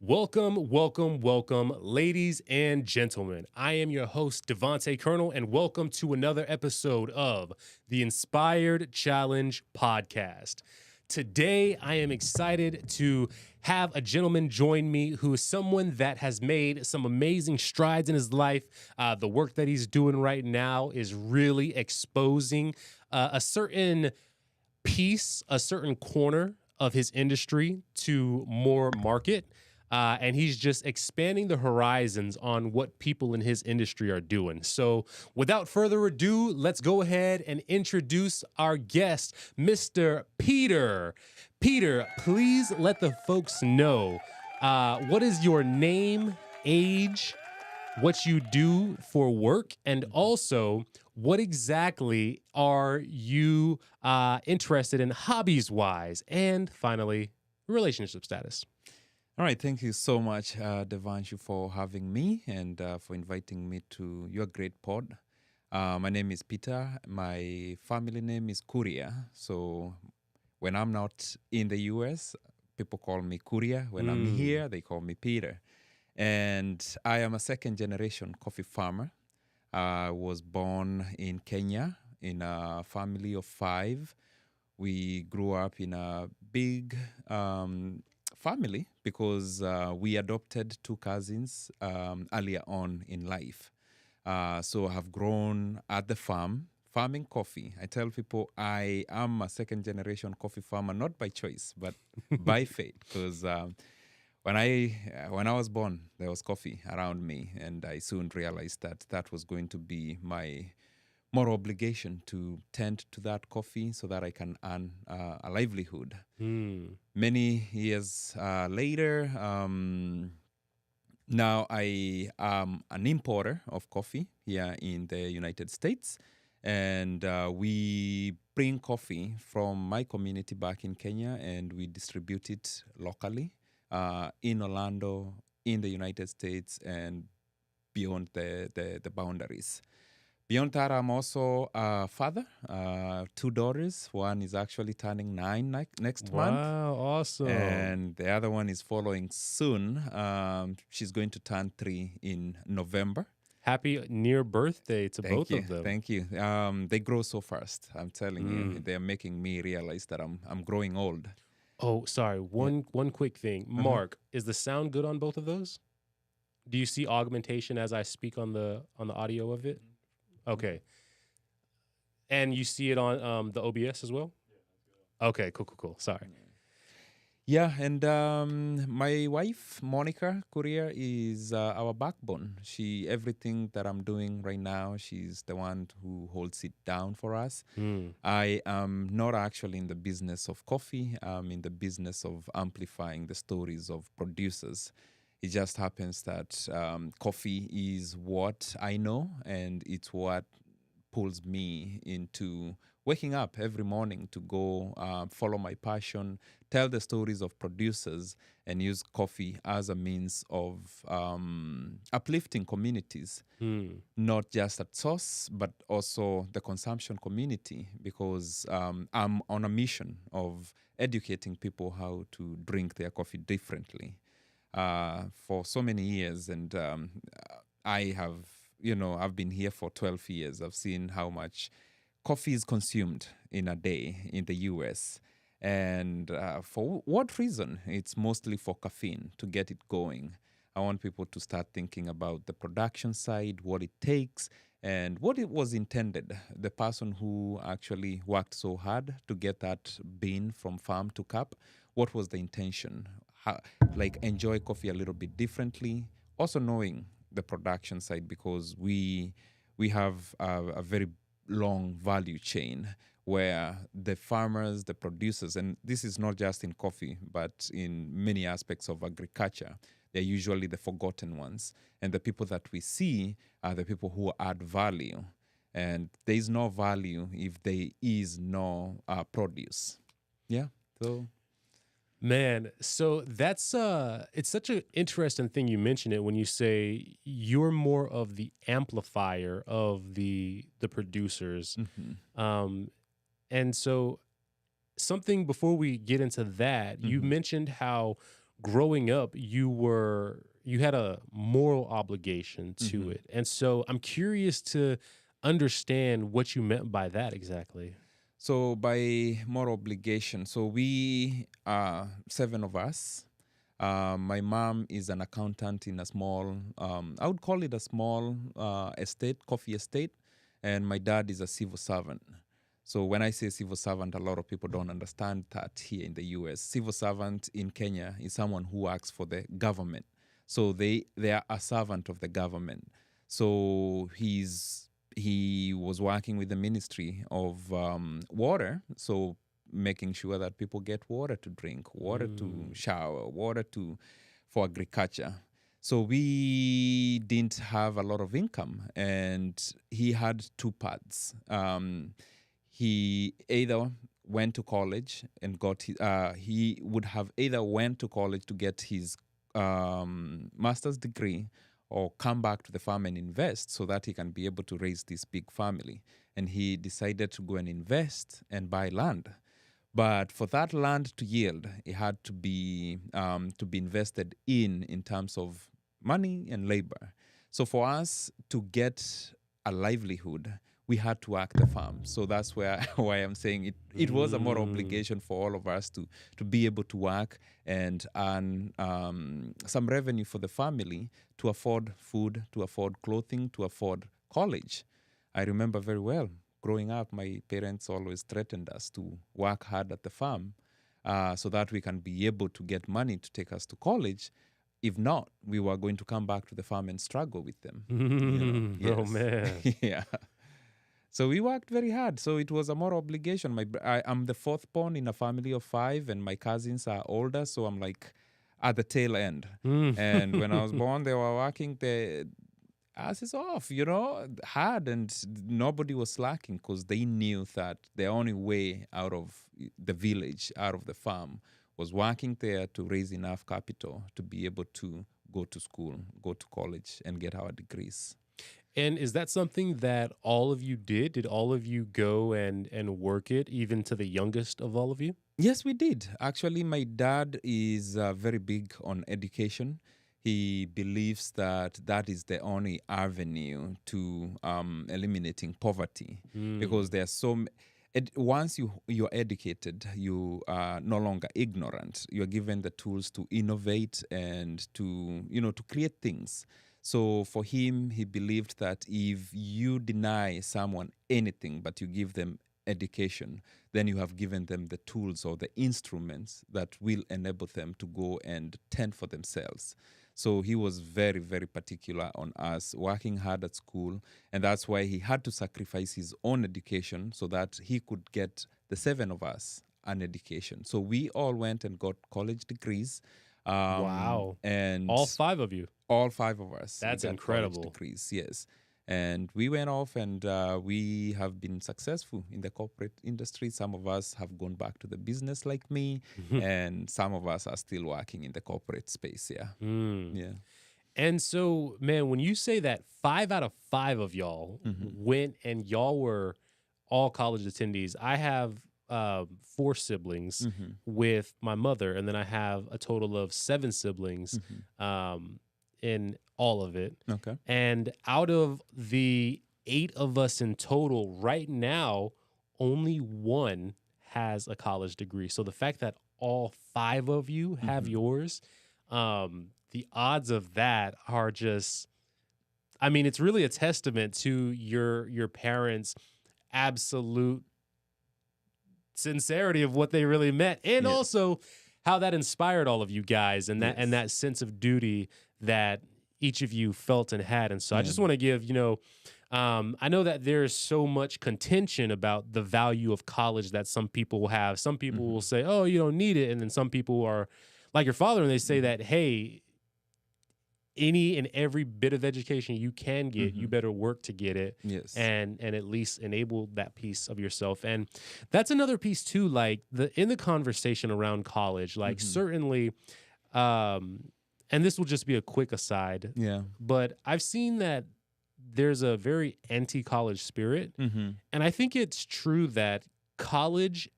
Welcome, welcome, welcome, ladies and gentlemen. I am your host, Devontae Colonel, and welcome to another episode of the Inspired Challenge podcast. Today, I am excited to have a gentleman join me who is someone that has made some amazing strides in his life. The work that he's doing right now is really exposing a certain piece, a certain corner of his industry to more market. And he's just expanding the horizons on what people in his industry are doing. So, without further ado, let's go ahead and introduce our guest, Mr. Peter. Peter, please let the folks know what is your name, age, what you do for work, and also what exactly are you interested in hobbies wise, and finally, relationship status. All right, thank you so much, Devanshu, for having me and for inviting me to your great pod. My name is Peter. My family name is Kuria. So when I'm not in the US, people call me Kuria. When I'm here, they call me Peter. And I am a second generation coffee farmer. I was born in Kenya in a family of five. We grew up in a big family because we adopted two cousins earlier on in life. So I have grown at the farm, farming coffee. I tell people I am a second generation coffee farmer, not by choice, but by fate, because when I was born, there was coffee around me, and I soon realized that that was going to be my more obligation to tend to that coffee so that I can earn a livelihood. Many years later, now I am an importer of coffee here in the United States, and we bring coffee from my community back in Kenya, and we distribute it locally in Orlando, in the United States, and beyond the boundaries. Beyond that, I'm also a father, two daughters. One is actually turning 9 next month. Wow, awesome. And the other one is following soon. She's going to turn 3 in November. Happy near birthday to both of them. Thank you. They grow so fast. I'm telling you, they're making me realize that I'm growing old. Oh, sorry. One quick thing. Mark, is the sound good on both of those? Do you see augmentation as I speak on the audio of it? Okay. And you see it on the OBS as well? Okay, cool. Sorry. Yeah, and my wife, Monica Courier, is our backbone. Everything that I'm doing right now, she's the one who holds it down for us. I am not actually in the business of coffee. I'm in the business of amplifying the stories of producers. It just happens that coffee is what I know, and it's what pulls me into waking up every morning to go follow my passion, tell the stories of producers, and use coffee as a means of uplifting communities, not just at source, but also the consumption community, because I'm on a mission of educating people how to drink their coffee differently. For so many years, and I have, I've been here for 12 years. I've seen how much coffee is consumed in a day in the US. And for what reason? It's mostly for caffeine, to get it going. I want people to start thinking about the production side, what it takes, and what it was intended. The person who actually worked so hard to get that bean from farm to cup, what was the intention? Enjoy coffee a little bit differently. Also knowing the production side, because we have a very long value chain where the farmers, the producers, and this is not just in coffee, but in many aspects of agriculture, they're usually the forgotten ones. And the people that we see are the people who add value. And there is no value if there is no produce. Yeah, so... Man, so that's it's such an interesting thing you mention it when you say you're more of the amplifier of the producers. And so something before we get into that, you mentioned how growing up, you had a moral obligation to Mhm. it. And so I'm curious to understand what you meant by that exactly. So by more obligation, so we are seven of us. My mom is an accountant in a small, I would call it a small estate, coffee estate, and my dad is a civil servant. So when I say civil servant, a lot of people don't understand that here in the US. Civil servant in Kenya is someone who works for the government. So they are a servant of the government. So he was working with the Ministry of Water, so making sure that people get water to drink, water to shower, water to for agriculture. So we didn't have a lot of income, and he had two paths. He either went to college and got his, he would have either went to college to get his master's degree or come back to the farm and invest so that he can be able to raise this big family. And he decided to go and invest and buy land. But for that land to yield, it had to be invested in terms of money and labor. So for us to get a livelihood, we had to work the farm. So that's where why I'm saying it was a moral obligation for all of us to be able to work and earn some revenue for the family to afford food, to afford clothing, to afford college. I remember very well growing up, my parents always threatened us to work hard at the farm so that we can be able to get money to take us to college. If not, we were going to come back to the farm and struggle with them. Oh man. Yeah. So we worked very hard. So it was a moral obligation. I'm the fourth born in a family of five, and my cousins are older. So I'm like at the tail end. And when I was born, they were working the asses off, hard, and nobody was slacking because they knew that the only way out of the village, out of the farm, was working there to raise enough capital to be able to go to school, go to college, and get our degrees. And is that something that all of you did? Did all of you go and work it, even to the youngest of all of you? Yes, we did. Actually, my dad is very big on education. He believes that that is the only avenue to eliminating poverty because there are once you're educated, you are no longer ignorant. You're given the tools to innovate and to create things. So for him, he believed that if you deny someone anything but you give them education, then you have given them the tools or the instruments that will enable them to go and tend for themselves. So he was very, very particular on us working hard at school. And that's why he had to sacrifice his own education so that he could get the seven of us an education. So we all went and got college degrees. Wow. And All five of you. all five of us. That's we got college incredible. degrees, yes. And we went off and we have been successful in the corporate industry. Some of us have gone back to the business like me, and some of us are still working in the corporate space. Yeah. Yeah. And so, man, when you say that 5 out of 5 of y'all went and y'all were all college attendees, I have 4 siblings with my mother, and then I have a total of 7 siblings in all of it. Okay. And out of the 8 of us in total, right now, only 1 has a college degree. So the fact that all 5 of you have yours, the odds of that are just, I mean, it's really a testament to your parents' absolute sincerity of what they really meant, and also how that inspired all of you guys, and that sense of duty that each of you felt and had. And so I just want to give, I know that there's so much contention about the value of college that some people will have. Some people will say, oh, you don't need it. And then some people are like your father, and they say that, hey, any and every bit of education you can get, you better work to get it. Yes. And at least enable that piece of yourself. And that's another piece too, like in the conversation around college, like certainly, and this will just be a quick aside. Yeah. But I've seen that there's a very anti-college spirit. And I think it's true that college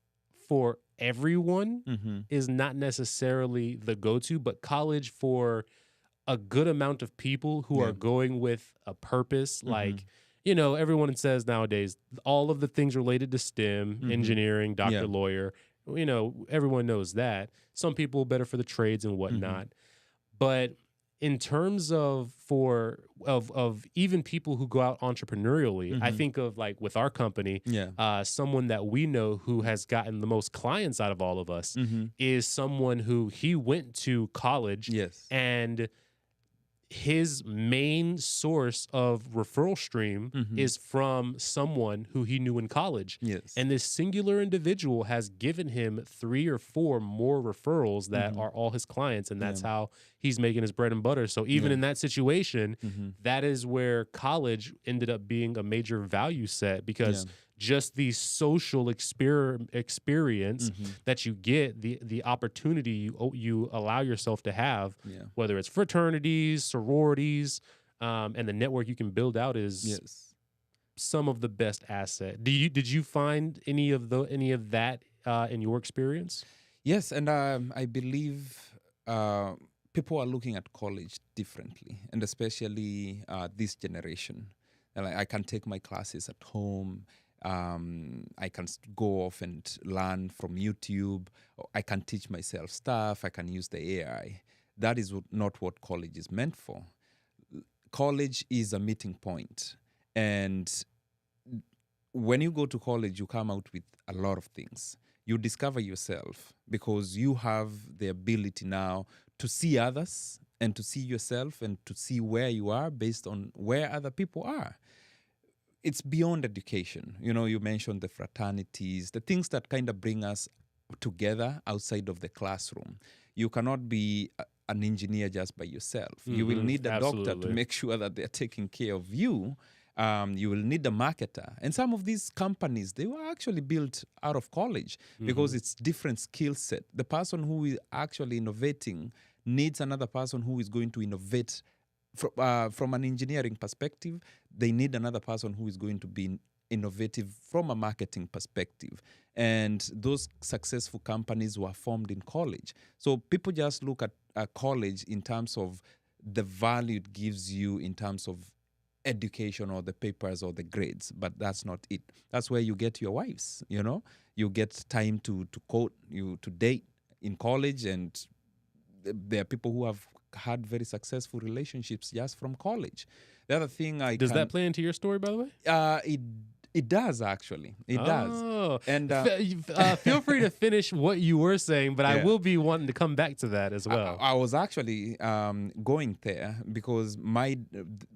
for everyone Mm-hmm. is not necessarily the go-to, but college for a good amount of people who Yeah. are going with a purpose, Mm-hmm. like, everyone says nowadays all of the things related to STEM, Mm-hmm. engineering, doctor, Yeah. lawyer, everyone knows that. Some people better for the trades and whatnot. But in terms of even people who go out entrepreneurially, I Mm-hmm. think of, like, with our company, Yeah. someone that we know who has gotten the most clients out of all of us Mm-hmm. is someone who he went to college, Yes. and his main source of referral stream Mm-hmm. is from someone who he knew in college. Yes. And this singular individual has given him 3 or 4 more referrals that Mhm. are all his clients. And that's Yeah. how he's making his bread and butter. So even Yeah. in that situation, Mm-hmm. that is where college ended up being a major value set, because Yeah. just the social experience Mm-hmm. that you get, the opportunity you allow yourself to have, Yeah. whether it's fraternities, sororities, and the network you can build out is Yes. some of the best asset. Did you find any of that in your experience? Yes, and I believe people are looking at college differently, and especially this generation. And I can take my classes at home. I can go off and learn from YouTube. Or I can teach myself stuff. I can use the AI. That is not what college is meant for. College is a meeting point, and when you go to college, you come out with a lot of things. You discover yourself because you have the ability now to see others and to see yourself and to see where you are based on where other people are. It's beyond education. You mentioned the fraternities, the things that kind of bring us together outside of the classroom. You cannot be an engineer just by yourself. You will need a doctor to Absolutely. make sure that they're taking care of you. You will need a marketer. And some of these companies, they were actually built out of college because it's different skill set. The person who is actually innovating needs another person who is going to innovate from an engineering perspective. They need another person who is going to be innovative from a marketing perspective. And those successful companies were formed in college. So people just look at college in terms of the value it gives you in terms of education or the papers or the grades, but that's not it. That's where you get your wives. You get time to date in college, and there are people who have had very successful relationships just from college. The other thing Does that play into your story, by the way? It does, actually. It does. Oh, And feel free to finish what you were saying, but I Yeah. will be wanting to come back to that as well. I was actually going there because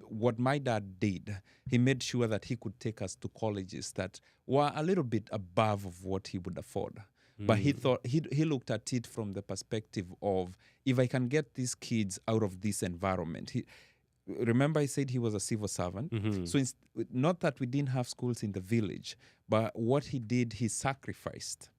what my dad did, he made sure that he could take us to colleges that were a little bit above of what he would afford. But he thought he looked at it from the perspective of, if I can get these kids out of this environment. Remember, I said he was a civil servant. So not that we didn't have schools in the village, but what he did, he sacrificed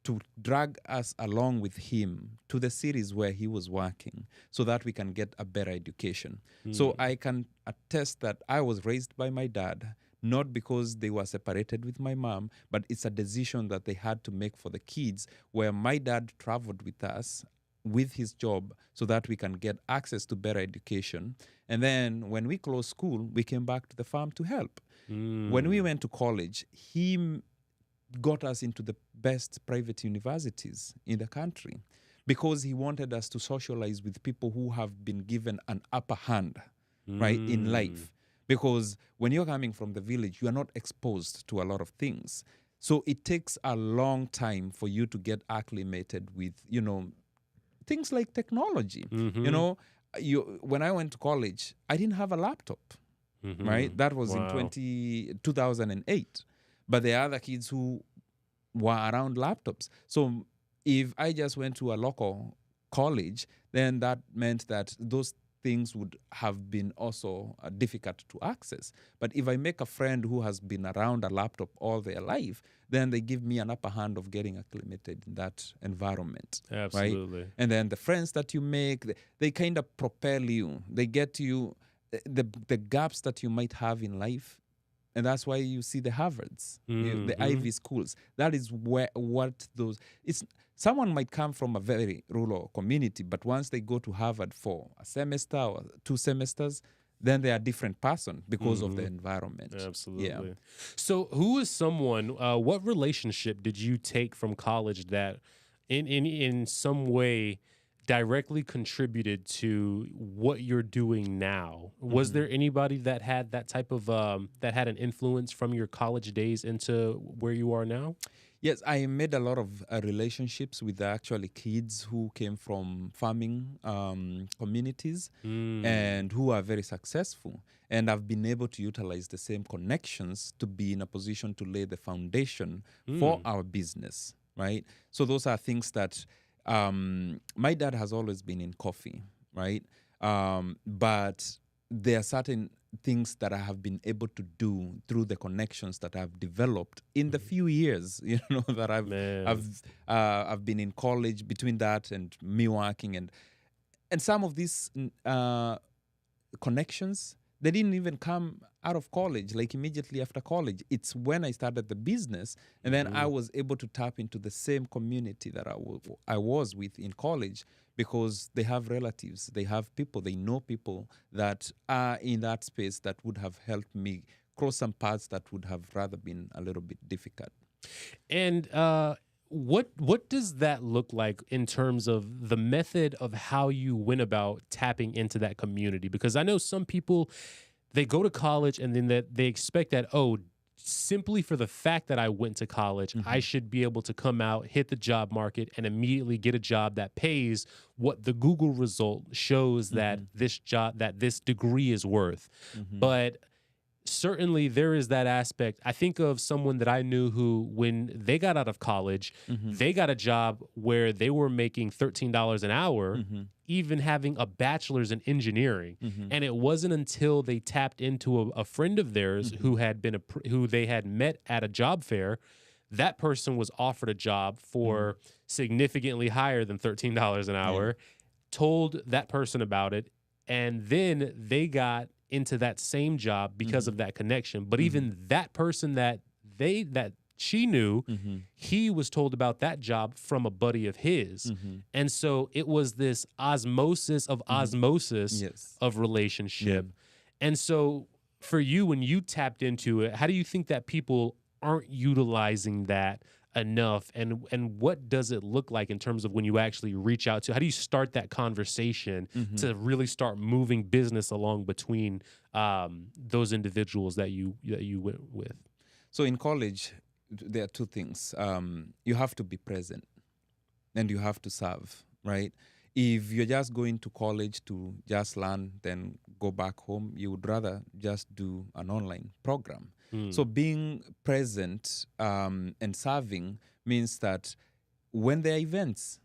to drag us along with him to the cities where he was working so that we can get a better education. So I can attest that I was raised by my dad, not because they were separated with my mom, but it's a decision that they had to make for the kids, where my dad traveled with us with his job so that we can get access to better education. And then when we closed school, we came back to the farm to help. When we went to college, he got us into the best private universities in the country because he wanted us to socialize with people who have been given an upper hand, right, in life. Because when you're coming from the village, you are not exposed to a lot of things. So it takes a long time for you to get acclimated with, things like technology. When I went to college, I didn't have a laptop, right? That was Wow. in 2008. But there are other kids who were around laptops. So if I just went to a local college, then that meant that those things would have been also difficult to access. But if I make a friend who has been around a laptop all their life, then they give me an upper hand of getting acclimated in that environment. Absolutely. Right? And then the friends that you make, they kind of propel you. They get you, the gaps that you might have in life, And that's why you see the Harvards, the Mhm. Ivy schools. That is where what those it's someone might come from a very rural community, but once they go to Harvard for a semester or 2 semesters, then they are a different person because of the Mhm. environment. Yeah. Absolutely. So, who is someone? What relationship did you take from college that, in some way, directly contributed to what you're doing now? Was Mhm. there anybody that had that type of that had an influence from your college days into where you are now? Yes, I made a lot of relationships with actually kids who came from farming communities Mm. and who are very successful. And I've been able to utilize the same connections to be in a position to lay the foundation for Mm. our business, right? So those are things that my dad has always been in coffee, right? But there are certain things that I have been able to do through the connections that I've developed in the Mhm. few years, that Man. I've been in college. Between that and me working, and some of these connections, they didn't even come out of college, like immediately after college. It's when I started the business, and then I Mhm. was able to tap into the same community that I was with in college, because they have relatives, they have people, they know people that are in that space that would have helped me cross some paths that would have rather been a little bit difficult. And what does that look like in terms of the method of how you went about tapping into that community? Because I know some people, they go to college and then that they expect that, oh, simply for the fact that I went to college, I Hmm. should be able to come out, hit the job market, and immediately get a job that pays what the Google result shows that Hmm. this degree is worth. Hmm. But certainly there is that aspect. I think of someone that I knew who, when they got out of college, Hmm. they got a job where they were making $13 an hour, Hmm. even having a bachelor's in engineering. Hmm. And it wasn't until they tapped into a friend of theirs Hmm. who had been who they had met at a job fair. That person was offered a job Hmm. for significantly higher than $13 an Yeah. hour, told that person about it, and then they got into that same job because Hmm. of that connection. But Hmm. even that person that she knew, Hmm. he was told about that job from a buddy of his. Hmm. And so it was this osmosis of Hmm. osmosis Yes. of Yeah. relationship. And so for you, when you tapped into it, how do you think that people aren't utilizing that enough, and what does it look like in terms of when you actually reach out to, how do you start that conversation Hmm. to really start moving business along between those individuals that you went with? So in college, there are two things. You have to be present and you have to serve, right? If you're just going to college to just learn, then go back home, you would rather just do an online program. Mm, So being present and serving means that when there are events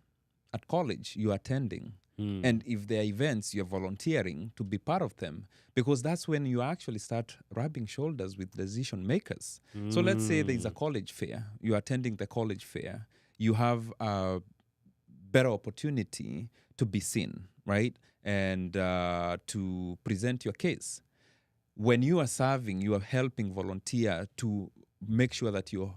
at college, you're attending. mm, And if there are events, you're volunteering to be part of them, because that's when you actually start rubbing shoulders with decision makers. So let's say there's a mm, college fair, you're attending the college fair, you have a better opportunity to be seen, right? And to present your case. When you are serving, you are helping volunteer to make sure that you're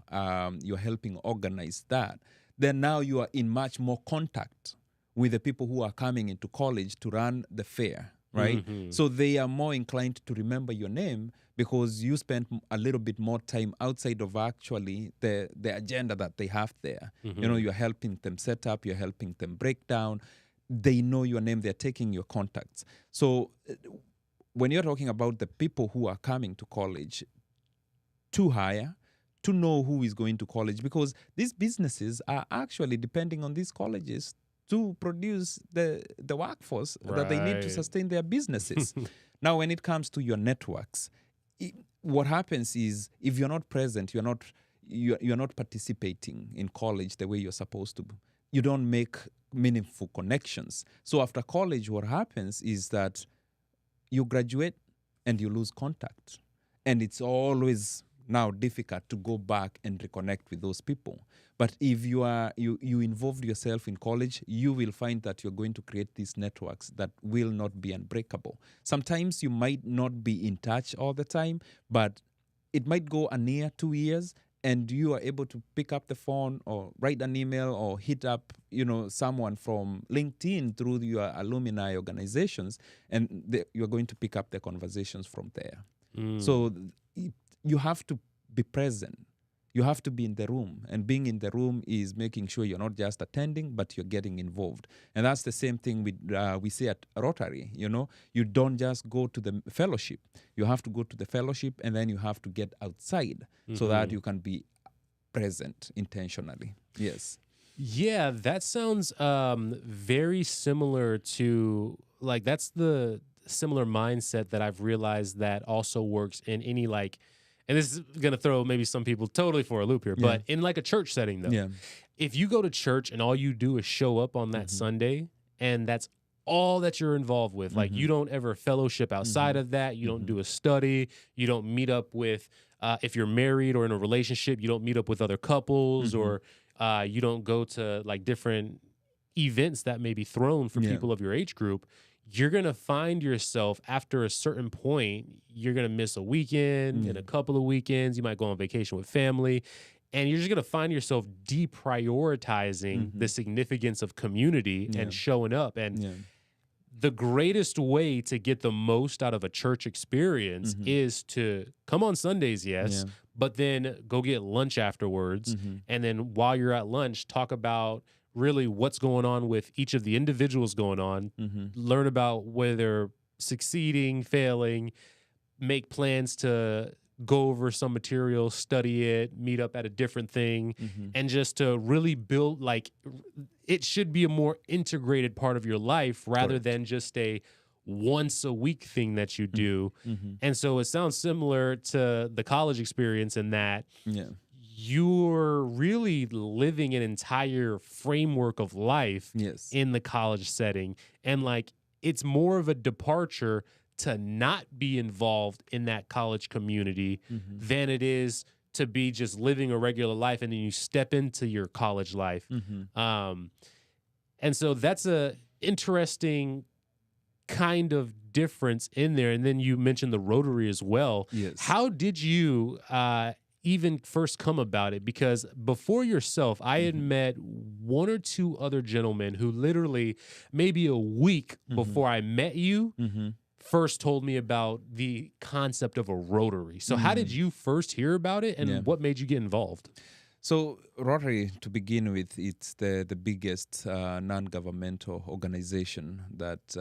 helping organize that. Then now you are in much more contact with the people who are coming into college to run the fair, right? mhm, So they are more inclined to remember your name because you spent a little bit more time outside of actually the agenda that they have there. mhm, You're helping them set up, you're helping them break down. They know your name, they're taking your contacts. So when you're talking about the people who are coming to college to hire, to know who is going to college, because these businesses are actually depending on these colleges to produce the workforce that they need to right. sustain their businesses. Now, when it comes to your networks, what happens is if you're not present, you're not participating in college the way you're supposed to. You don't make meaningful connections. So after college, what happens is that you graduate and you lose contact. And it's always now difficult to go back and reconnect with those people. But if you involved yourself in college, you will find that you're going to create these networks that will not be unbreakable. Sometimes you might not be in touch all the time, but it might go a year, 2 years, and you are able to pick up the phone or write an email or hit up, someone from LinkedIn through your alumni organizations, and you're going to pick up the conversations from there. So you have to be present. You have to be in the room, and being in the room is making sure you're not just attending, but you're getting involved. And that's the same thing we say at Rotary. You don't just go to the fellowship. You have to go to the fellowship, and then you have to get outside so that you can be present intentionally. Yes. Yeah, that sounds very similar to, like, that's the similar mindset that I've realized that also works in any, like, and this is going to throw maybe some people totally for a loop here, but in like a church setting though. Yeah. If you go to church and all you do is show up on that Sunday and that's all that you're involved with, like you don't ever fellowship outside of that, you don't do a study, you don't meet up with, if you're married or in a relationship, you don't meet up with other couples or you don't go to like different events that may be thrown for people of your age group, you're going to find yourself after a certain point, you're going to miss a weekend and a couple of weekends. You might go on vacation with family, and you're just going to find yourself deprioritizing the significance of community and showing up. And the greatest way to get the most out of a church experience is to come on Sundays, yes, but then go get lunch afterwards. And then while you're at lunch, talk about really what's going on with each of the individuals going on, learn about whether they're succeeding, failing, make plans to go over some material, study it, meet up at a different thing, and just to really build, like, it should be a more integrated part of your life rather than just a once a week thing that you do. And so it sounds similar to the college experience in that you're really living an entire framework of life in the college setting. And like, it's more of a departure to not be involved in that college community than it is to be just living a regular life. And then you step into your college life. And so that's a interesting kind of difference in there. And then you mentioned the Rotary as well. Yes. How did you even first come about it? Because before yourself, I had met one or two other gentlemen who literally maybe a week before I met you first told me about the concept of a Rotary. So how did you first hear about it, and what made you get involved? So Rotary, to begin with, it's the biggest non-governmental organization that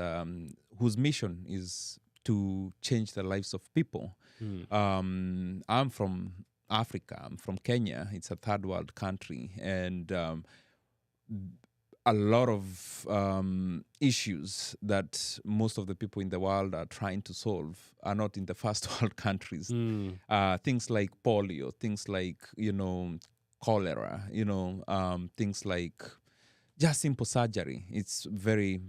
whose mission is to change the lives of people. I'm from Africa. I'm from Kenya. It's a third world country, and a lot of issues that most of the people in the world are trying to solve are not in the first world countries. Things like polio, things like, cholera, things like just simple surgery. It's very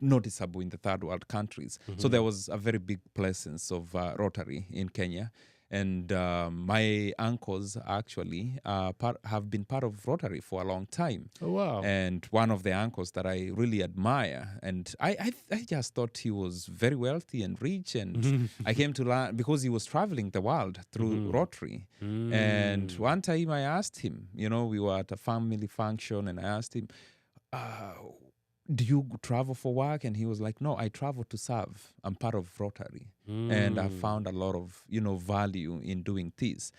noticeable in the third world countries. So there was a very big presence of Rotary in Kenya. And my uncles actually have been part of Rotary for a long time. Oh, wow. And one of the uncles that I really admire, and I just thought he was very wealthy and rich. And I came to learn, because he was traveling the world through Rotary. And one time I asked him, we were at a family function, and I asked him, do you travel for work? And he was like, no, I travel to serve. I'm part of Rotary. And I found a lot of, value in doing this.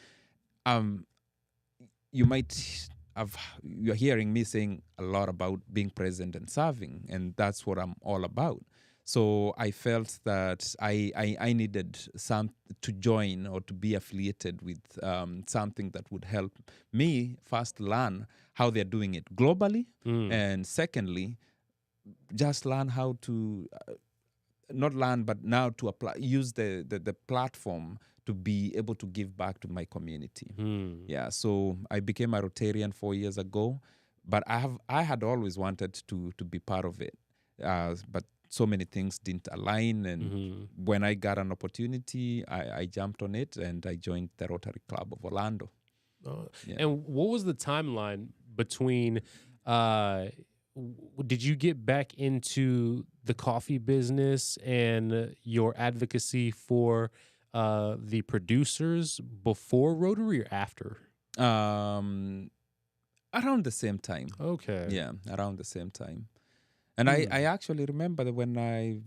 You're hearing me saying a lot about being present and serving, and that's what I'm all about. So I felt that I needed to join or to be affiliated with something that would help me first learn how they're doing it globally, and secondly, just learn how to not learn, but now to apply, use the platform to be able to give back to my community. Yeah, so I became a Rotarian 4 years ago, but I had always wanted to be part of it, but so many things didn't align, and when I got an opportunity, I jumped on it, and I joined the Rotary Club of Orlando. And what was the timeline between did you get back into the coffee business and your advocacy for the producers before Rotary or after? Um, around the same time. Okay. Yeah, around the same time. And I actually remember that when I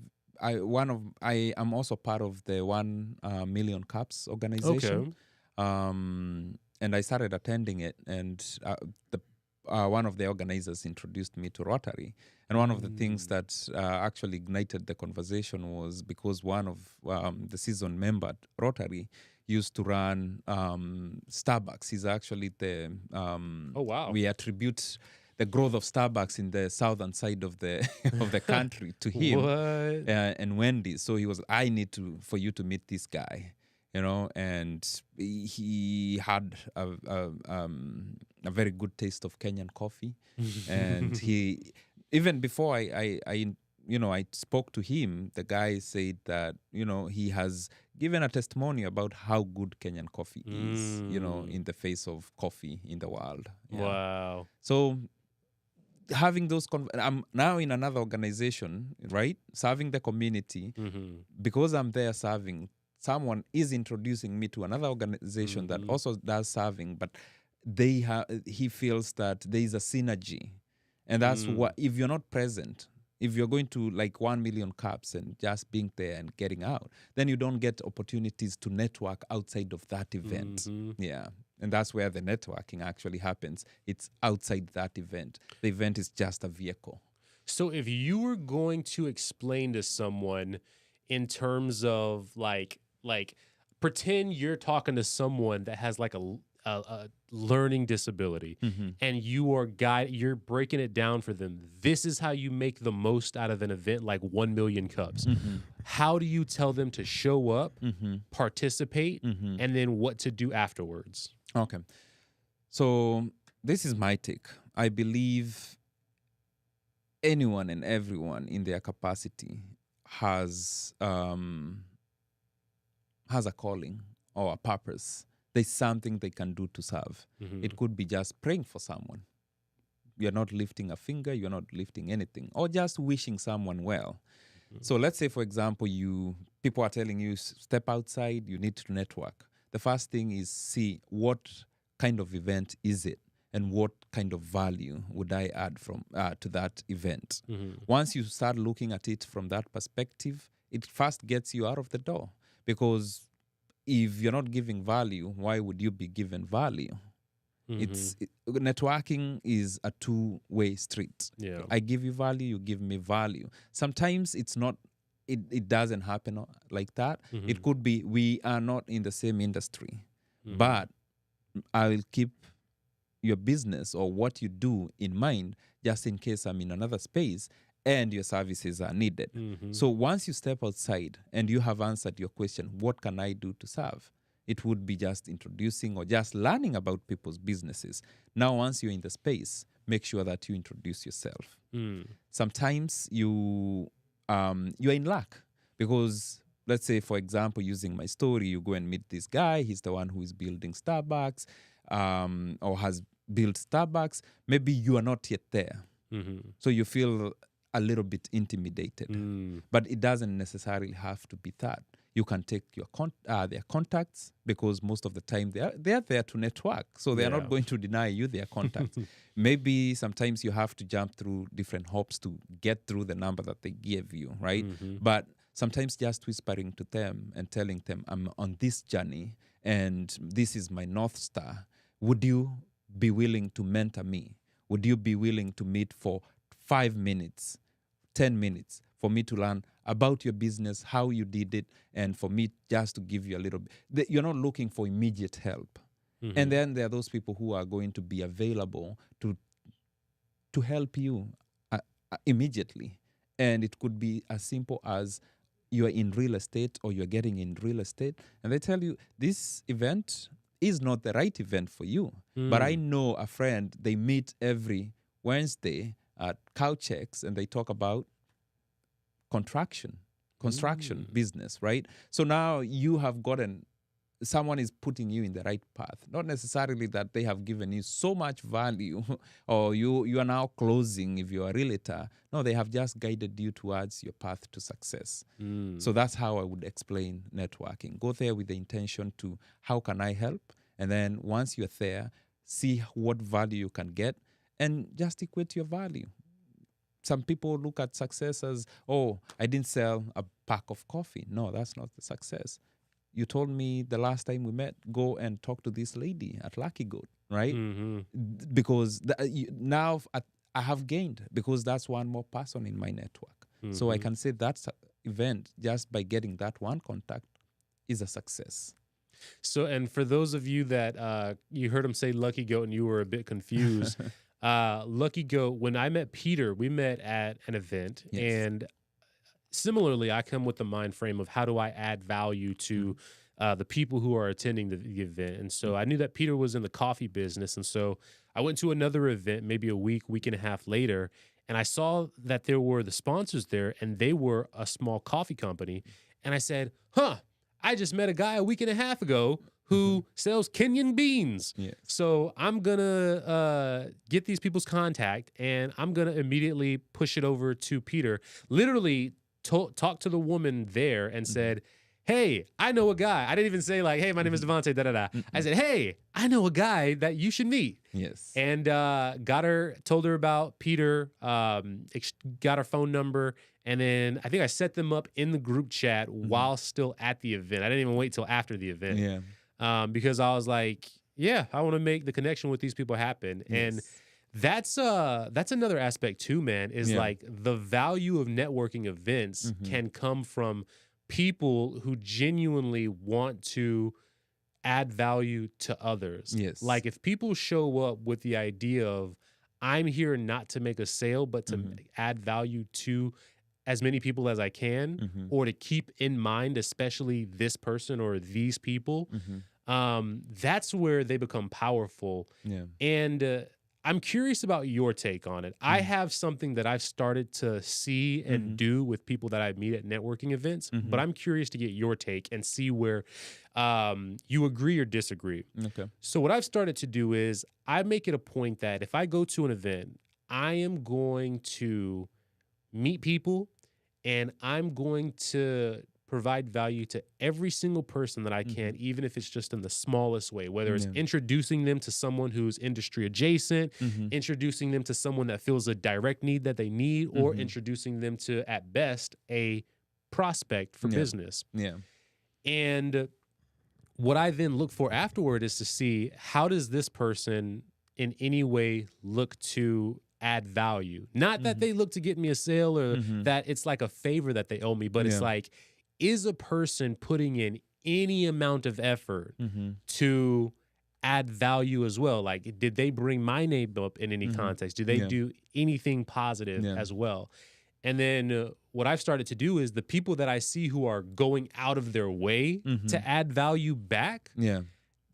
am also part of the 1 Million Cups organization. Okay. And I started attending it, and the one of the organizers introduced me to Rotary. And one of the things that actually ignited the conversation was because one of the seasoned member at Rotary used to run Starbucks. He's actually the Oh, wow. we attribute the growth of Starbucks in the southern side of the of the country to him. What? And Wendy's. So he was, I need for you to meet this guy, and he had a very good taste of Kenyan coffee. And he, even before I spoke to him, the guy said that, he has given a testimony about how good Kenyan coffee is, in the face of coffee in the world. Yeah. Wow. So having those, I'm now in another organization, right? Serving the community. Because I'm there serving, someone is introducing me to another organization that also does serving, but he feels that there is a synergy. And that's what, if you're not present, if you're going to like 1 Million Cups and just being there and getting out, then you don't get opportunities to network outside of that event. Yeah. And that's where the networking actually happens. It's outside that event. The event is just a vehicle. So if you were going to explain to someone in terms of like pretend you're talking to someone that has like a learning disability, and you're breaking it down for them. This is how you make the most out of an event like 1 Million Cups. How do you tell them to show up, participate, and then what to do afterwards? Okay. So this is my take. I believe anyone and everyone in their capacity has a calling or a purpose. There's something they can do to serve. It could be just praying for someone. You're not lifting a finger, you're not lifting anything, or just wishing someone well. So let's say, for example, people are telling you, step outside, you need to network. The first thing is see what kind of event is it and what kind of value would I add to that event. Once you start looking at it from that perspective, it first gets you out of the door, because if you're not giving value, why would you be given value? Networking is a two-way street. Yeah. I give you value, you give me value. Sometimes it's not. It doesn't happen like that. It could be we are not in the same industry, but I will keep your business or what you do in mind just in case I'm in another space and your services are needed. So once you step outside and you have answered your question, what can I do to serve? It would be just introducing or just learning about people's businesses. Now, once you're in the space, make sure that you introduce yourself. Sometimes you're in luck, because let's say, for example, using my story, you go and meet this guy. He's the one who is building Starbucks or has built Starbucks. Maybe you are not yet there. So you feel a little bit intimidated. But it doesn't necessarily have to be that. You can take their contacts, because most of the time they are there to network. So they are not going to deny you their contacts. Maybe sometimes you have to jump through different hoops to get through the number that they give you, right? But sometimes just whispering to them and telling them, I'm on this journey and this is my North Star. Would you be willing to mentor me? Would you be willing to meet for 5 minutes, 10 minutes for me to learn about your business, how you did it, and for me just to give you a little bit. You're not looking for immediate help. And then there are those people who are going to be available to help you immediately. And it could be as simple as you're in real estate or you're getting in real estate, and they tell you this event is not the right event for you. But I know a friend, they meet every Wednesday at Cowchecks and they talk about construction business, right? So now you have gotten someone is putting you in the right path, not necessarily that they have given you so much value or you are now closing if you're a realtor. No, they have just guided you towards your path to success. So that's how I would explain networking. Go there with the intention to, how can I help? And then once you're there, see what value you can get and just equate your value. Some people look at success as, oh, I didn't sell a pack of coffee. No, that's not the success. You told me the last time we met, go and talk to this lady at Lucky Goat, right? Because now I have gained, because that's one more person in my network. So I can say that event, just by getting that one contact, is a success. So, and for those of you that you heard him say Lucky Goat and you were a bit confused, Lucky Goat, when I met Peter, we met at an event. Yes. And similarly, I come with the mind frame of how do I add value to the people who are attending the event. And so I knew that Peter was in the coffee business. And so I went to another event, maybe a week and a half later, and I saw that there were the sponsors there, and they were a small coffee company. And I said, I just met a guy a week and a half ago who sells Kenyan beans. Yes. So I'm going to get these people's contact, and I'm going to immediately push it over to Peter. Literally talked to the woman there and said, hey, I know a guy. I didn't even say like, hey, my name is Devontae, da-da-da. I said, hey, I know a guy that you should meet. Yes. And told her about Peter, got her phone number. And then I think I set them up in the group chat while still at the event. I didn't even wait till after the event. Yeah. Because I was like, yeah, I want to make the connection with these people happen. And that's another aspect too, man, is like the value of networking events can come from people who genuinely want to add value to others. Yes. Like if people show up with the idea of, I'm here not to make a sale, but to add value to as many people as I can, or to keep in mind, especially this person or these people, that's where they become powerful. Yeah. And I'm curious about your take on it. I have something that I've started to see and do with people that I meet at networking events, but I'm curious to get your take and see where you agree or disagree. Okay. So what I've started to do is I make it a point that if I go to an event, I am going to meet people and I'm going to provide value to every single person that I can, even if it's just in the smallest way, whether it's introducing them to someone who's industry adjacent, introducing them to someone that feels a direct need that they need, or introducing them to, at best, a prospect for business. Yeah. And what I then look for afterward is to see, how does this person in any way look to add value? Not that they look to get me a sale or that it's like a favor that they owe me, but it's like, is a person putting in any amount of effort to add value as well? Like, did they bring my name up in any context? Do they do anything positive as well? And then what I've started to do is the people that I see who are going out of their way to add value back,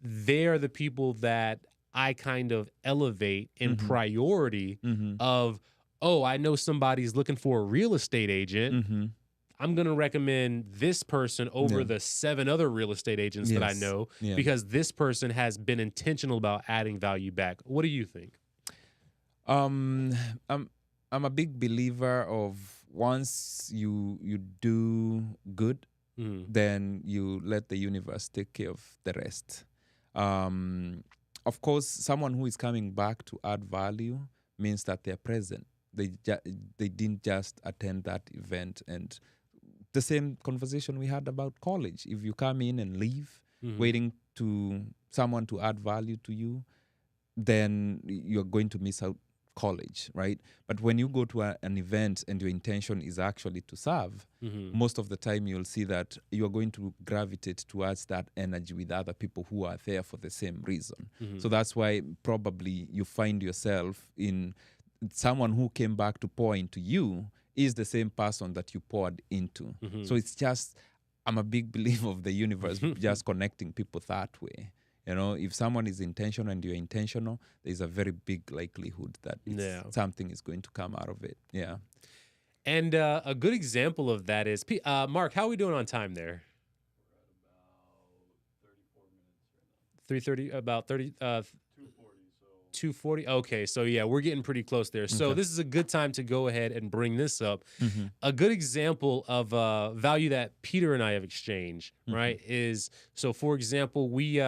they're the people that I kind of elevate in priority of, oh, I know somebody's looking for a real estate agent. I'm going to recommend this person over the 7 other real estate agents that I know because this person has been intentional about adding value back. What do you think? I'm a big believer of, once you do good, then you let the universe take care of the rest. Of course, someone who is coming back to add value means that they're present. They didn't just attend that event. And the same conversation we had about college. If you come in and leave, waiting to someone to add value to you, then you're going to miss out college, right? But when you go to an event and your intention is actually to serve, most of the time you'll see that you're going to gravitate towards that energy with other people who are there for the same reason. So that's why probably you find yourself in someone who came back to pour into you is the same person that you poured into. So it's just, I'm a big believer of the universe just connecting people that way. You know, if someone is intentional and you're intentional, there's a very big likelihood that something is going to come out of it. Yeah. And a good example of that is, Mark, how are we doing on time there? 330, about 30, 240. Okay, so yeah, we're getting pretty close there. So Okay. this is a good time to go ahead and bring this up. Mm-hmm. A good example of value that Peter and I have exchanged, right, is so for example, we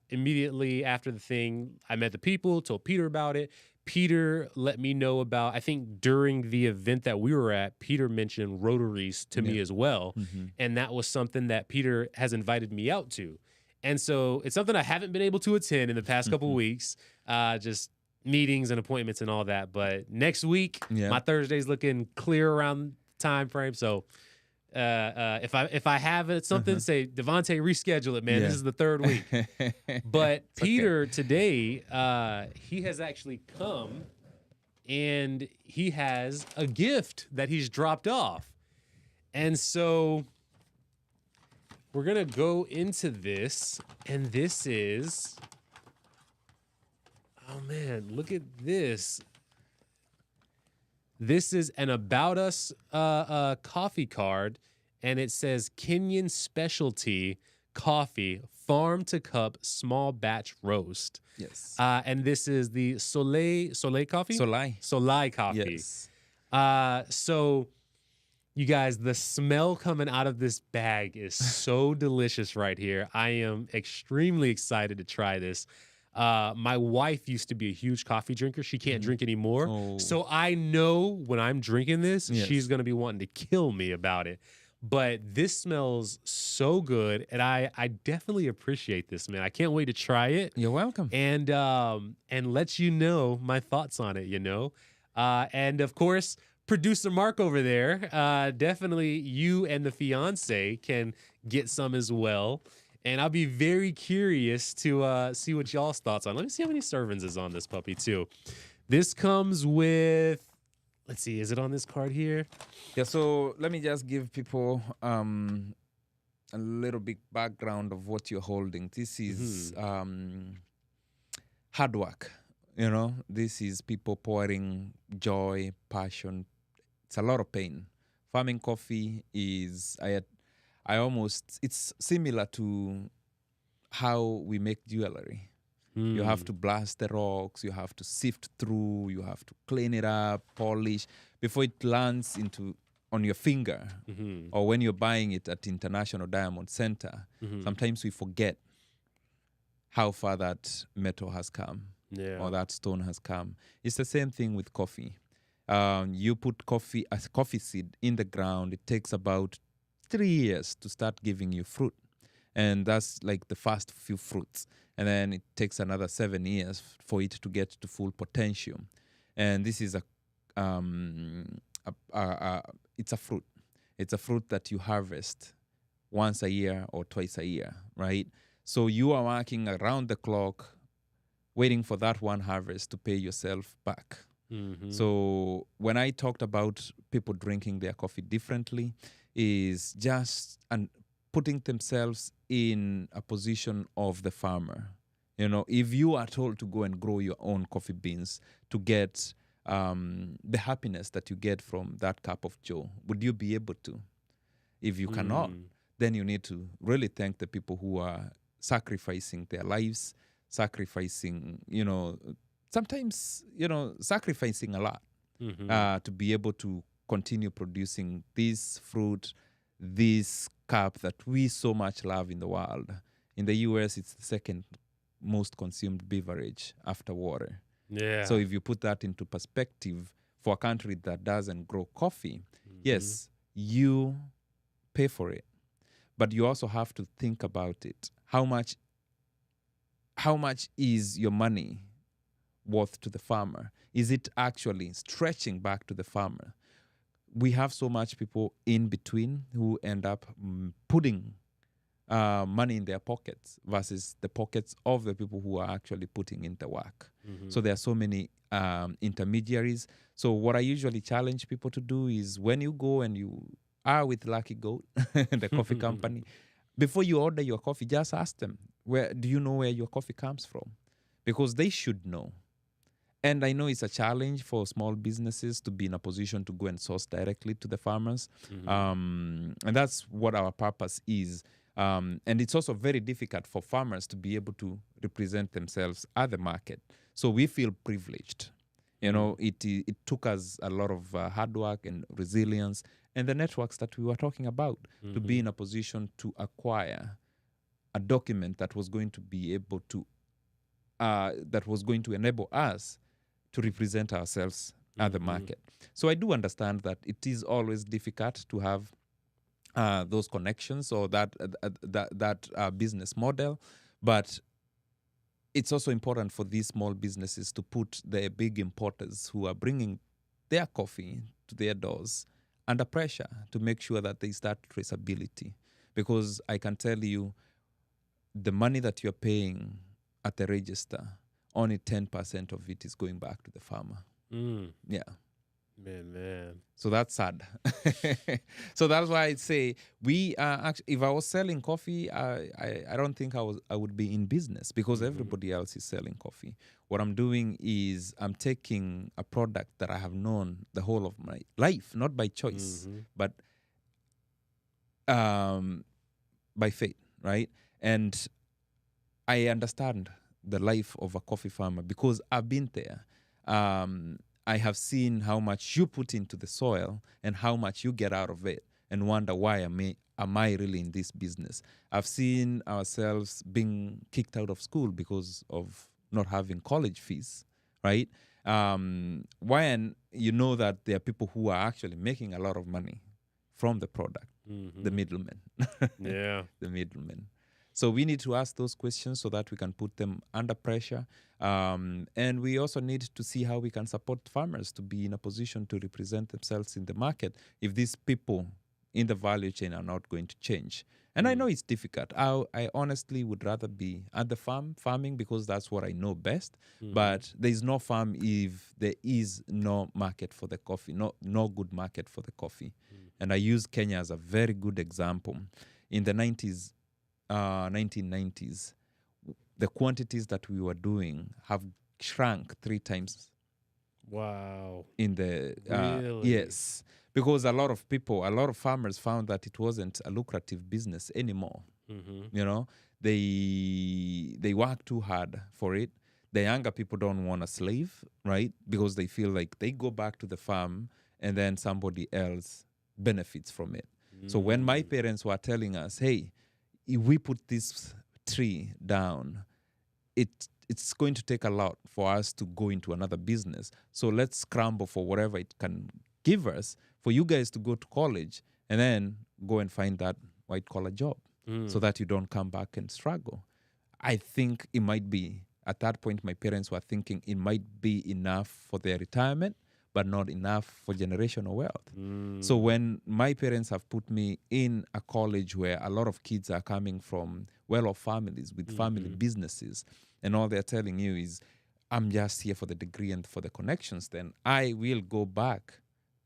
immediately after the thing, I met the people, told Peter about it. Peter let me know about, I think during the event that we were at, Peter mentioned Rotaries to me Yeah. as well. Mm-hmm. And that was something that Peter has invited me out to. And so it's something I haven't been able to attend in the past couple weeks, just meetings and appointments and all that. But next week, Yeah. my Thursday's looking clear around time frame. So if I have it, something, say, Devontae, reschedule it, man. Yeah. This is the third week. But It's okay. Peter today, he has actually come and he has a gift that he's dropped off. And so we're going to go into this, and this is, oh man, look at this. This is an About Us coffee card, and it says Kenyan Specialty Coffee, Farm to Cup, Small Batch Roast. Yes. And this is the Soleil coffee? Soleil. Soleil coffee. Yes. So you guys, the smell coming out of this bag is so delicious right here. I am extremely excited to try this. My wife used to be a huge coffee drinker. She can't drink anymore. Oh. So I know when I'm drinking this, Yes. she's going to be wanting to kill me about it. But this smells so good, and I definitely appreciate this, man. I can't wait to try it You're welcome. and let you know my thoughts on it, you know. And of course, producer Mark over there, definitely you and the fiance can get some as well. And I'll be very curious to see what y'all's thoughts on. Let me see how many servings is on this puppy too. This comes with, let's see, is it on this card here? Yeah, so let me just give people a little bit background of what you're holding. This is hard work. You know, this is people pouring joy, passion. It's a lot of pain. Farming coffee is it's similar to how we make jewelry. You have to blast the rocks, you have to sift through, you have to clean it up, polish before it lands on your finger. Or when you're buying it at International Diamond Center, sometimes we forget how far that metal has come or that stone has come. It's the same thing with coffee. You put a coffee seed in the ground, it takes about 3 years to start giving you fruit. And that's like the first few fruits. And then it takes another 7 years for it to get to full potential. And this is it's a fruit. It's a fruit that you harvest once a year or twice a year, right? So you are working around the clock, waiting for that one harvest to pay yourself back. So when I talked about people drinking their coffee differently, is just putting themselves in a position of the farmer. You know, if you are told to go and grow your own coffee beans to get the happiness that you get from that cup of joe, would you be able to? If you cannot, then you need to really thank the people who are sacrificing their lives, sacrificing, sometimes, sacrificing a lot to be able to continue producing this fruit, this cup that we so much love in the world. In the US, it's the second most consumed beverage after water. Yeah. So if you put that into perspective for a country that doesn't grow coffee, yes, you pay for it. But you also have to think about it. How much is your money worth to the farmer? Is it actually stretching back to the farmer? We have so much people in between who end up putting money in their pockets versus the pockets of the people who are actually putting in the work. So there are so many intermediaries. So what I usually challenge people to do is when you go and you are with Lucky Goat, the coffee company, before you order your coffee, just ask them, do you know where your coffee comes from? Because they should know. And I know it's a challenge for small businesses to be in a position to go and source directly to the farmers. And that's what our purpose is. And it's also very difficult for farmers to be able to represent themselves at the market. So we feel privileged. You know, it took us a lot of hard work and resilience and the networks that we were talking about to be in a position to acquire a document that was going to be able to, that was going to enable us to represent ourselves at the market. So I do understand that it is always difficult to have those connections or that business model, but it's also important for these small businesses to put the big importers who are bringing their coffee to their doors under pressure to make sure that they start traceability. Because I can tell you, the money that you're paying at the register, only 10% of it is going back to the farmer. Yeah. Man. So that's sad. So that's why I'd say we actually, if I was selling coffee, I don't think I would be in business because everybody else is selling coffee. What I'm doing is I'm taking a product that I have known the whole of my life, not by choice, but by faith, right? And I understand the life of a coffee farmer because I've been there. I have seen how much you put into the soil and how much you get out of it and wonder why am I really in this business. I've seen ourselves being kicked out of school because of not having college fees, right? When you know that there are people who are actually making a lot of money from the product, the middlemen. Yeah. The middlemen. So we need to ask those questions so that we can put them under pressure. And we also need to see how we can support farmers to be in a position to represent themselves in the market if these people in the value chain are not going to change. And I know it's difficult. I honestly would rather be at the farming because that's what I know best. But there is no farm if there is no market for the coffee, no good market for the coffee. And I use Kenya as a very good example. In the 1990s, the quantities that we were doing have shrunk 3 times. Wow. In the Really? yes, because a lot of farmers found that it wasn't a lucrative business anymore. You know, they work too hard for it. The younger people don't want a slave, right? Because they feel like they go back to the farm and then somebody else benefits from it. So when my parents were telling us, hey, if we put this tree down, it's going to take a lot for us to go into another business. So let's scramble for whatever it can give us for you guys to go to college and then go and find that white collar job so that you don't come back and struggle. I think it might be, at that point, my parents were thinking it might be enough for their retirement, but not enough for generational wealth. So when my parents have put me in a college where a lot of kids are coming from well-off families with family businesses, and all they're telling you is, I'm just here for the degree and for the connections, then I will go back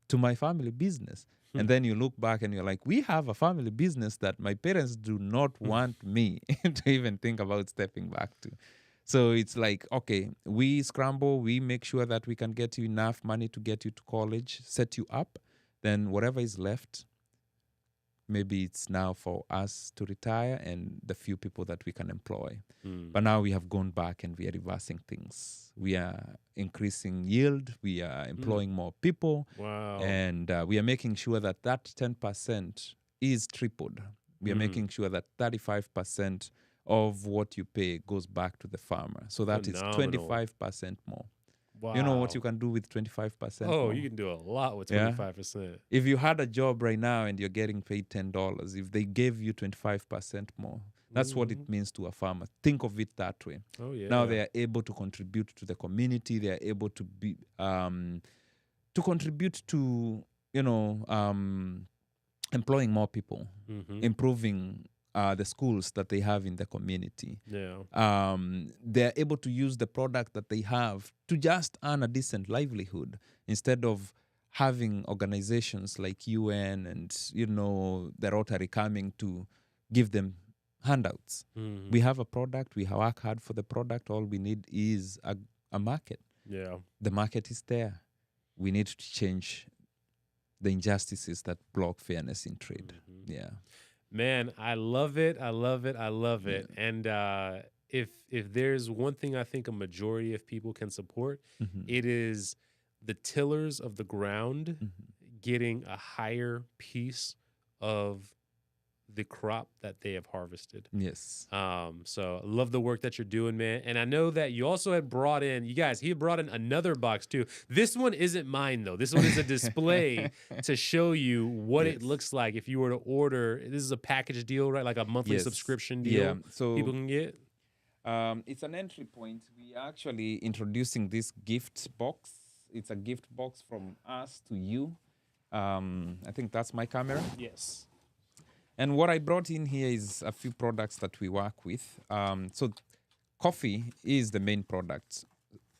to my family business. And then you look back and you're like, we have a family business that my parents do not want me to even think about stepping back to. So it's like, okay, we scramble, we make sure that we can get you enough money to get you to college, set you up. Then whatever is left, maybe it's now for us to retire and the few people that we can employ. But now we have gone back and we are reversing things. We are increasing yield. We are employing more people. Wow. And we are making sure that 10% is tripled. We are making sure that 35% of what you pay goes back to the farmer. So that Phenomenal. is 25% more. Wow. You know what you can do with 25% Oh, more? you can do a lot with Yeah. 25%. If you had a job right now and you're getting paid $10, if they gave you 25% more, that's what it means to a farmer. Think of it that way. Oh, yeah. Now they are able to contribute to the community. They are able to be to contribute to, employing more people, improving the schools that they have in the community. Yeah. They're able to use the product that they have to just earn a decent livelihood instead of having organizations like UN and, the Rotary coming to give them handouts. We have a product. We work hard for the product. All we need is a market. Yeah. The market is there. We need to change the injustices that block fairness in trade. Yeah. Man, I love it. I love it. I love Yeah. it. And if there's one thing I think a majority of people can support, Mhm. it is the tillers of the ground Mhm. getting a higher piece of the crop that they have harvested. Yes. So I love the work that you're doing, man. And I know that you also had brought in, you guys, he had brought in another box too. This one isn't mine though. This one is a display to show you what it Yes. looks like if you were to order. This is a package deal, right? Like a monthly Yes. subscription Yeah. deal people So can get. it's an entry point. We are actually introducing this gift box. It's a gift box from us to you. I think that's my camera. Yes. And what I brought in here is a few products that we work with. So coffee is the main product.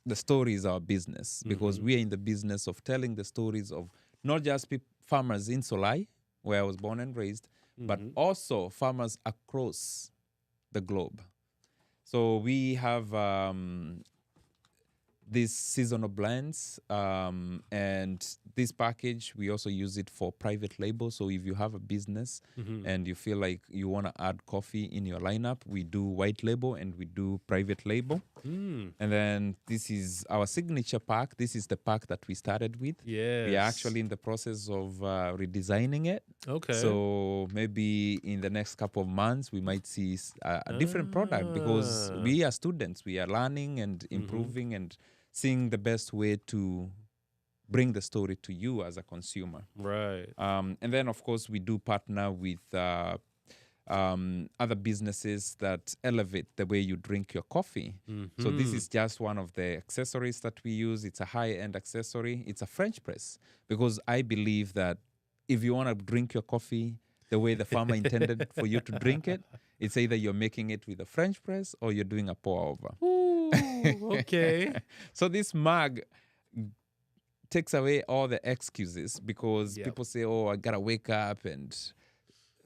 The story is our business because we are in the business of telling the stories of not just farmers in Solai, where I was born and raised, but also farmers across the globe. So we have these seasonal blends, and this package we also use it for private label. So if you have a business and you feel like you want to add coffee in your lineup, we do white label and we do private label. And then this is our signature pack. This is the pack that we started with. Yes. We are actually in the process of redesigning it. Okay. So maybe in the next couple of months, we might see a different product because we are students. We are learning and improving and seeing the best way to bring the story to you as a consumer. Right. And then, of course, we do partner with other businesses that elevate the way you drink your coffee. So this is just one of the accessories that we use. It's a high-end accessory. It's a French press because I believe that if you want to drink your coffee the way the farmer intended for you to drink it, it's either you're making it with a French press or you're doing a pour over. Ooh, okay. So this mug takes away all the excuses because people say, oh, I gotta wake up and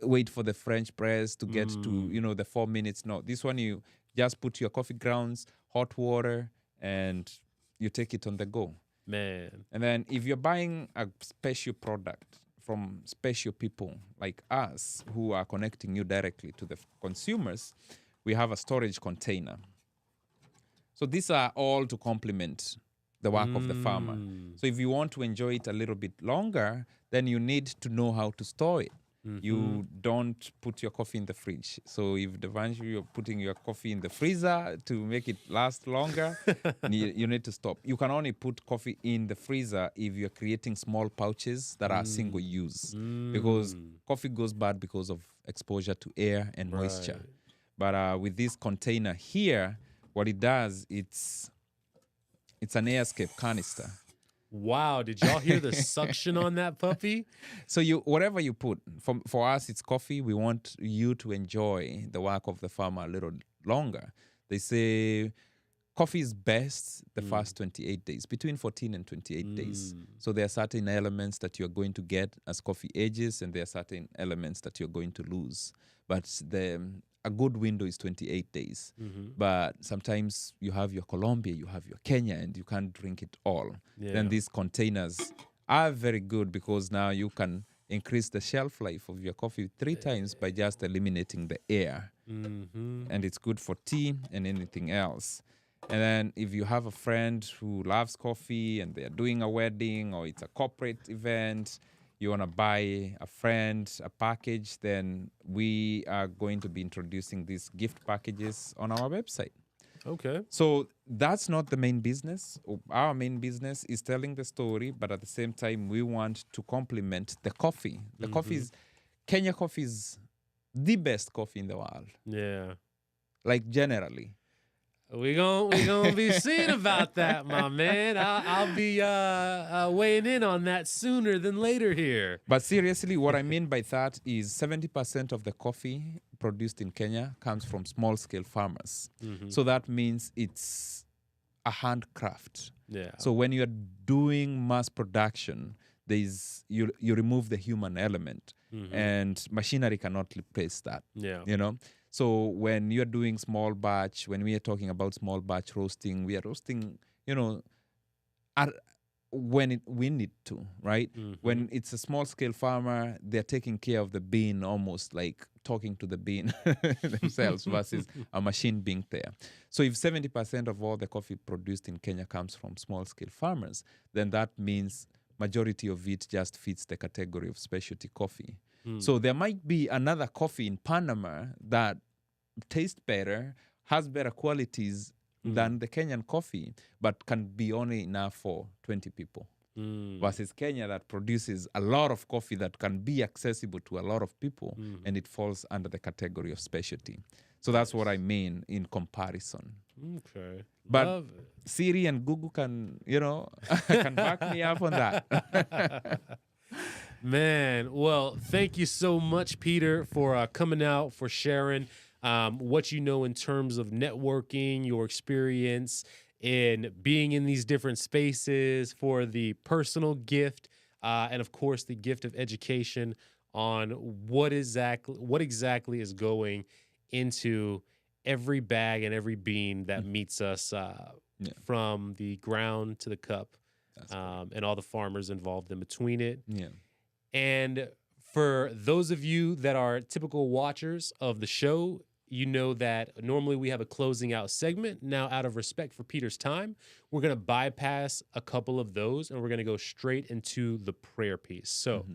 wait for the French press to get to, the 4 minutes. No, this one you just put your coffee grounds, hot water, and you take it on the go. Man. And then if you're buying a special product from special people like us who are connecting you directly to the consumers, we have a storage container. So these are all to complement the work of the farmer. So if you want to enjoy it a little bit longer, then you need to know how to store it. You don't put your coffee in the fridge. So if you're putting your coffee in the freezer to make it last longer, you need to stop. You can only put coffee in the freezer if you're creating small pouches that are single use, because coffee goes bad because of exposure to air and moisture. But with this container here, what it does, it's an AirScape canister. Wow, did y'all hear the suction on that puppy? So whatever you put, for us it's coffee. We want you to enjoy the work of the farmer a little longer. They say coffee is best the first 28 days, between 14 and 28 days. So there are certain elements that you're going to get as coffee ages, and there are certain elements that you're going to lose. But a good window is 28 days. But sometimes you have your Colombia, you have your Kenya, and you can't drink it all. Then these containers are very good because now you can increase the shelf life of your coffee 3 times by just eliminating the air. And it's good for tea and anything else. And then if you have a friend who loves coffee and they're doing a wedding or it's a corporate event, you want to buy a friend a package, then we are going to be introducing these gift packages on our website. Okay. So that's not the main business. Our main business is telling the story, but at the same time, we want to complement the coffee. The Kenya coffee is the best coffee in the world. Yeah. Like generally. We gonna be seeing about that, my man. I'll be weighing in on that sooner than later here. But seriously, what I mean by that is 70% of the coffee produced in Kenya comes from small-scale farmers. So that means it's a handcraft. Yeah. So when you're doing mass production, you remove the human element, and machinery cannot replace that. Yeah. So when you're doing small batch, when we are talking about small batch roasting, we are roasting, when we need to, right? When it's a small scale farmer, they're taking care of the bean almost like talking to the bean themselves versus a machine being there. So if 70% of all the coffee produced in Kenya comes from small scale farmers, then that means majority of it just fits the category of specialty coffee. So there might be another coffee in Panama that tastes better, has better qualities than the Kenyan coffee, but can be only enough for 20 people. Versus Kenya that produces a lot of coffee that can be accessible to a lot of people, and it falls under the category of specialty. So that's what I mean in comparison. Okay. But Love it. Siri and Google can, can back me up on that. Man, well, thank you so much, Peter, for coming out, for sharing what you know in terms of networking, your experience in being in these different spaces, for the personal gift, and of course, the gift of education on what exactly is going into every bag and every bean that meets us from the ground to the cup, and all the farmers involved in between it. Yeah. And for those of you that are typical watchers of the show, you know that normally we have a closing out segment. Now, out of respect for Peter's time, we're going to bypass a couple of those and we're going to go straight into the prayer piece. So,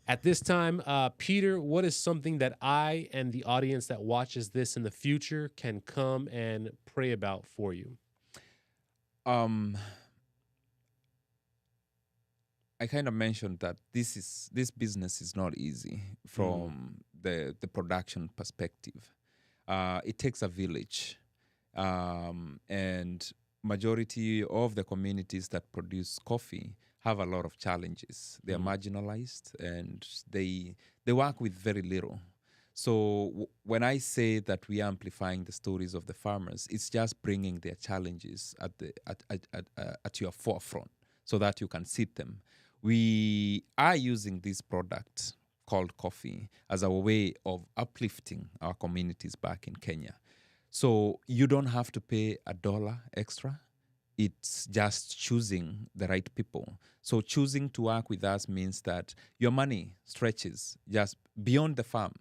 at this time, Peter, what is something that I and the audience that watches this in the future can come and pray about for you? I kind of mentioned that this business is not easy from the production perspective. It takes a village, and majority of the communities that produce coffee have a lot of challenges. They are marginalized and they work with very little. So when I say that we are amplifying the stories of the farmers, it's just bringing their challenges at your forefront so that you can see them. We are using this product called coffee as a way of uplifting our communities back in Kenya. So you don't have to pay $1 extra. It's just choosing the right people. So choosing to work with us means that your money stretches just beyond the farm,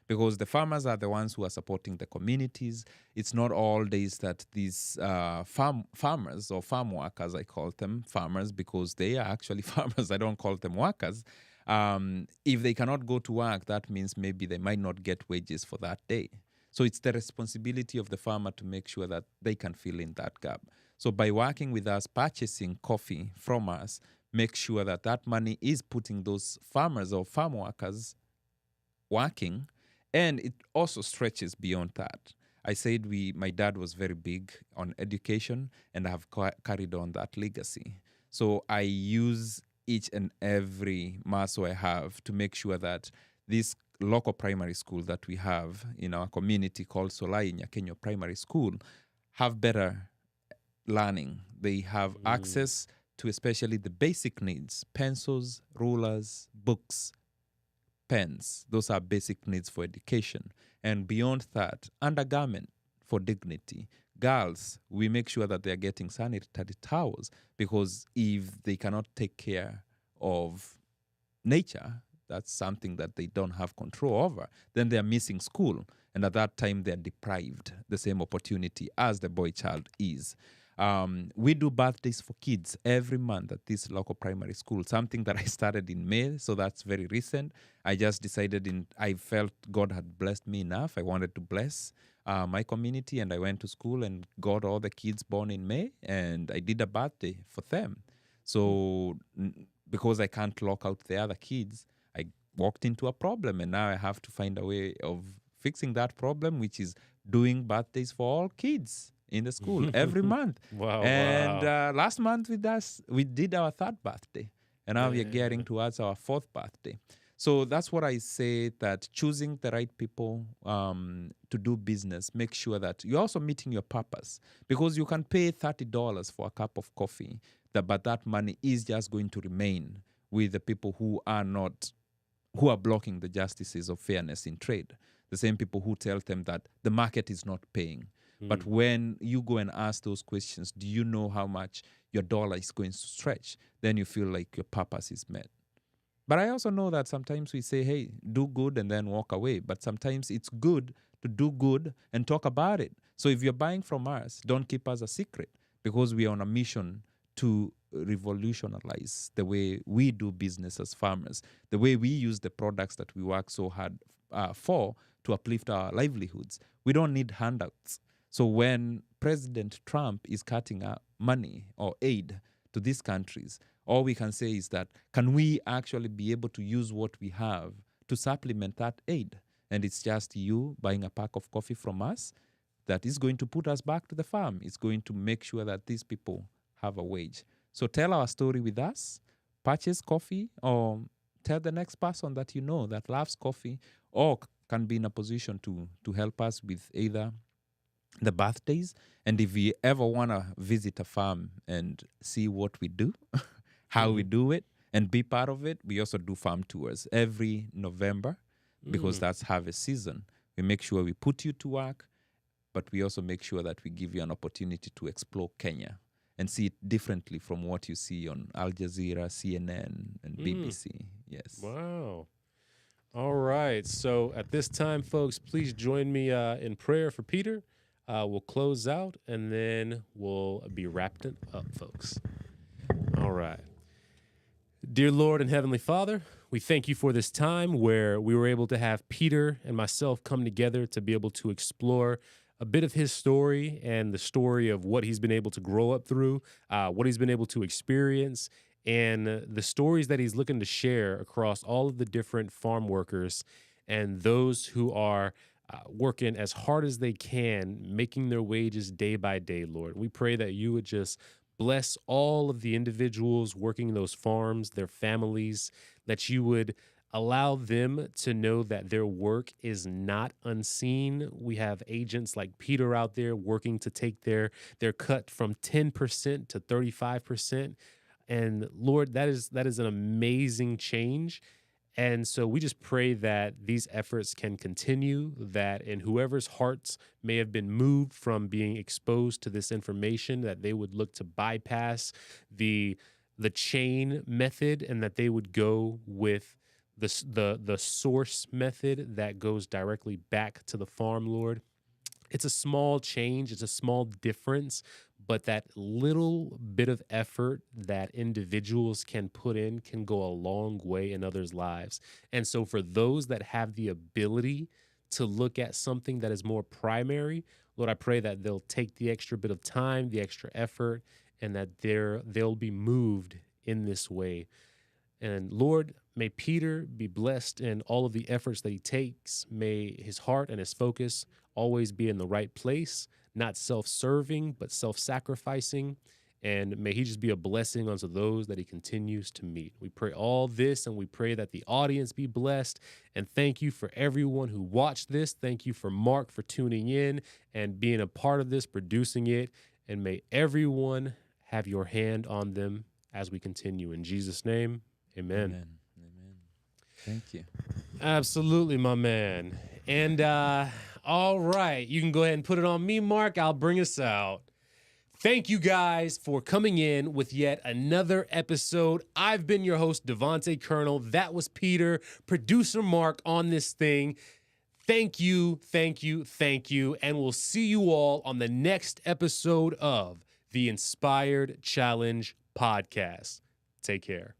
because the farmers are the ones who are supporting the communities. It's not all days that these farmers or farm workers, I call them farmers because they are actually farmers. I don't call them workers. If they cannot go to work, that means maybe they might not get wages for that day. So it's the responsibility of the farmer to make sure that they can fill in that gap. So by working with us, purchasing coffee from us, make sure that that money is putting those farmers or farm workers working, and it also stretches beyond that. I said my dad was very big on education, and I have carried on that legacy. So I use each and every muscle I have to make sure that this local primary school that we have in our community called Solai Nyakenyo Primary School have better learning. They have access to especially the basic needs: pencils, rulers, books, pens. Those are basic needs for education. And beyond that, undergarment for dignity. Girls, we make sure that they're getting sanitary towels, because if they cannot take care of nature, that's something that they don't have control over, then they're missing school. And at that time, they're deprived the same opportunity as the boy child is. We do birthdays for kids every month at this local primary school, something that I started in May, so that's very recent. I just decided I felt God had blessed me enough. I wanted to bless my community, and I went to school and got all the kids born in May, and I did a birthday for them. So because I can't lock out the other kids, I walked into a problem, and now I have to find a way of fixing that problem, which is doing birthdays for all kids in the school every month. Wow. And last month we did our third birthday, and now we're getting towards our fourth birthday. So that's what I say, that choosing the right people to do business, make sure that you're also meeting your purpose, because you can pay $30 for a cup of coffee, but that money is just going to remain with the people who are blocking the justices of fairness in trade. The same people who tell them that the market is not paying. But Mm. when you go and ask those questions, do you know how much your dollar is going to stretch? Then you feel like your purpose is met. But I also know that sometimes we say, hey, do good and then walk away. But sometimes it's good to do good and talk about it. So if you're buying from us, don't keep us a secret, because we are on a mission to revolutionize the way we do business as farmers, the way we use the products that we work so hard for to uplift our livelihoods. We don't need handouts. So when President Trump is cutting money or aid to these countries, all we can say is that, can we actually be able to use what we have to supplement that aid? And it's just you buying a pack of coffee from us that is going to put us back to the farm. It's going to make sure that these people have a wage. So tell our story with us, purchase coffee, or tell the next person that you know that loves coffee or can be in a position to help us with either the birthdays. And if you ever want to visit a farm and see what we do, how we do it, and be part of it, we also do farm tours every November, because that's harvest season. We make sure we put you to work, but we also make sure that we give you an opportunity to explore Kenya and see it differently from what you see on Al Jazeera, CNN, and BBC. Yes. Wow. All right. So at this time, folks, please join me in prayer for Peter. We'll close out and then we'll be wrapping up, folks. All right. Dear Lord and Heavenly Father, we thank you for this time where we were able to have Peter and myself come together to be able to explore a bit of his story and the story of what he's been able to grow up through, what he's been able to experience, and the stories that he's looking to share across all of the different farm workers and those who are working as hard as they can, making their wages day by day, Lord. We pray that you would just bless all of the individuals working those farms, their families, that you would allow them to know that their work is not unseen. We have agents like Peter out there working to take their cut from 10% to 35%. And Lord, that is an amazing change. And so we just pray that these efforts can continue, that in whoever's hearts may have been moved from being exposed to this information, that they would look to bypass the chain method and that they would go with the source method that goes directly back to the farm, Lord. It's a small change, it's a small difference, but that little bit of effort that individuals can put in can go a long way in others' lives. And so, for those that have the ability to look at something that is more primary, Lord, I pray that they'll take the extra bit of time, the extra effort, and that they'll be moved in this way. And Lord, may Peter be blessed in all of the efforts that he takes. May his heart and his focus always be in the right place, not self-serving, but self-sacrificing. And may he just be a blessing unto those that he continues to meet. We pray all this, and we pray that the audience be blessed. And thank you for everyone who watched this. Thank you for Mark for tuning in and being a part of this, producing it. And may everyone have your hand on them as we continue. In Jesus' name, amen. Amen. Amen. Thank you. Absolutely, my man. And all right, you can go ahead and put it on me, Mark. I'll bring us out. Thank you guys for coming in with yet another episode. I've been your host, Devontae Colonel. That was Peter, producer Mark on this thing. Thank you, thank you, thank you. And we'll see you all on the next episode of the Inspired Challenge podcast. Take care.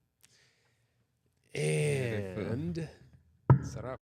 And Sarap.